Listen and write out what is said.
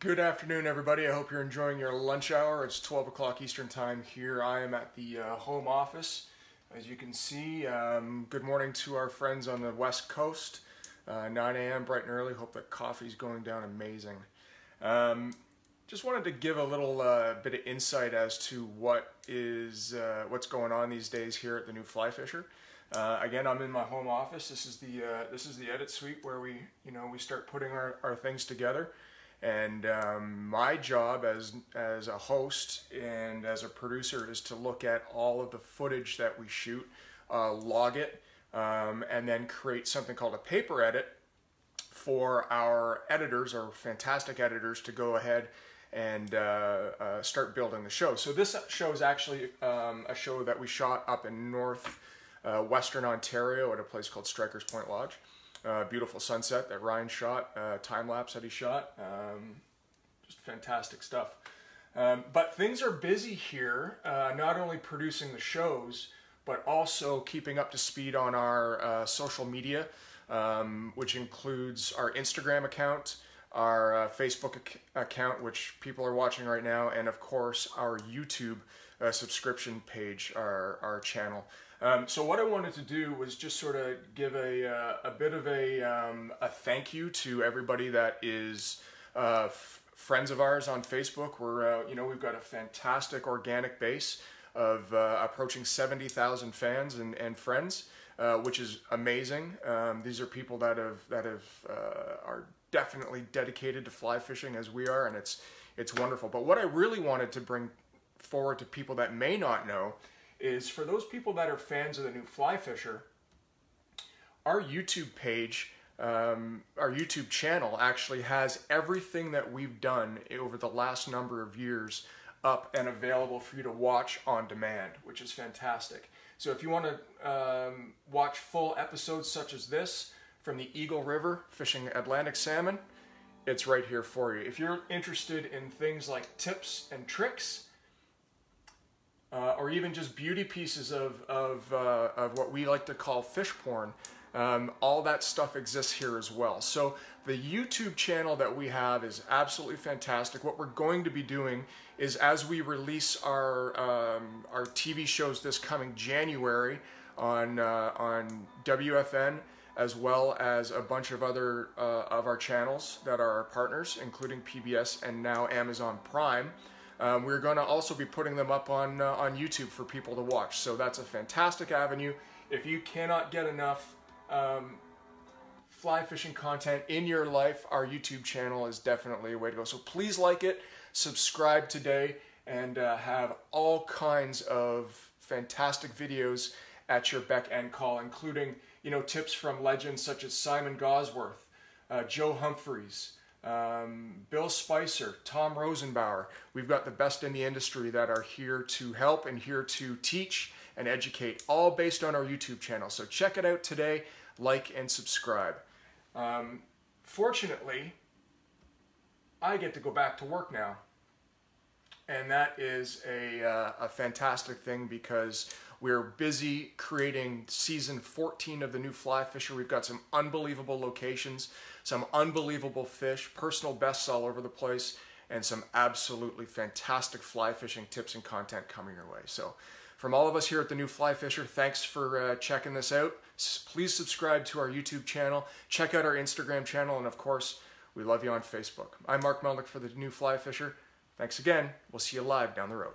Good afternoon, everybody. I hope you're enjoying your lunch hour. It's 12 o'clock Eastern Time here. I am at the home office. As you can see, good morning to our friends on the West Coast. 9 a.m. bright and early. Hope that coffee's going down amazing. Just wanted to give a little bit of insight as to what's going on these days here at the new Fly Fisher. Again, I'm in my home office. This is the edit suite where we start putting our things together. And my job as a host and as a producer is to look at all of the footage that we shoot, log it, and then create something called a paper edit for our editors, our fantastic editors, to go ahead and start building the show. So this show is actually a show that we shot up in Western Ontario at a place called Strikers Point Lodge. Beautiful sunset that Ryan shot, time-lapse that he shot, just fantastic stuff. But things are busy here, not only producing the shows, but also keeping up to speed on our social media, which includes our Instagram account, our Facebook account, which people are watching right now, and of course our YouTube subscription page, our channel. So what I wanted to do was just sort of give a bit of a thank you to everybody that is friends of ours on Facebook. We've got a fantastic organic base of approaching 70,000 fans and friends, which is amazing. These are people that are definitely dedicated to fly fishing as we are, and it's wonderful. But what I really wanted to bring forward to people that may not know is, for those people that are fans of the new Fly Fisher, our YouTube page, our YouTube channel actually has everything that we've done over the last number of years up and available for you to watch on demand, which is fantastic. So if you want to watch full episodes such as this from the Eagle River fishing Atlantic salmon, it's right here for you. If you're interested in things like tips and tricks, or even just beauty pieces of what we like to call fish porn, all that stuff exists here as well. So the YouTube channel that we have is absolutely fantastic. What we're going to be doing is, as we release our TV shows this coming January on WFN, as well as a bunch of other of our channels that are our partners, including PBS and now Amazon Prime, we're going to also be putting them up on YouTube for people to watch. So that's a fantastic avenue. If you cannot get enough fly fishing content in your life, our YouTube channel is definitely a way to go. So please like it, subscribe today, and have all kinds of fantastic videos at your beck and call, including tips from legends such as Simon Gosworth, Joe Humphreys, Bill Spicer, Tom Rosenbauer. We've got the best in the industry that are here to help and here to teach and educate, all based on our YouTube channel. So check it out today, like and subscribe. Fortunately, I get to go back to work now, and that is a fantastic thing, because we're busy creating season 14 of the new Fly Fisher. We've got some unbelievable locations, some unbelievable fish, personal bests all over the place, and some absolutely fantastic fly fishing tips and content coming your way. So from all of us here at the new Fly Fisher, thanks for checking this out. Please subscribe to our YouTube channel. Check out our Instagram channel. And of course, we love you on Facebook. I'm Mark Melnick for the new Fly Fisher. Thanks again. We'll see you live down the road.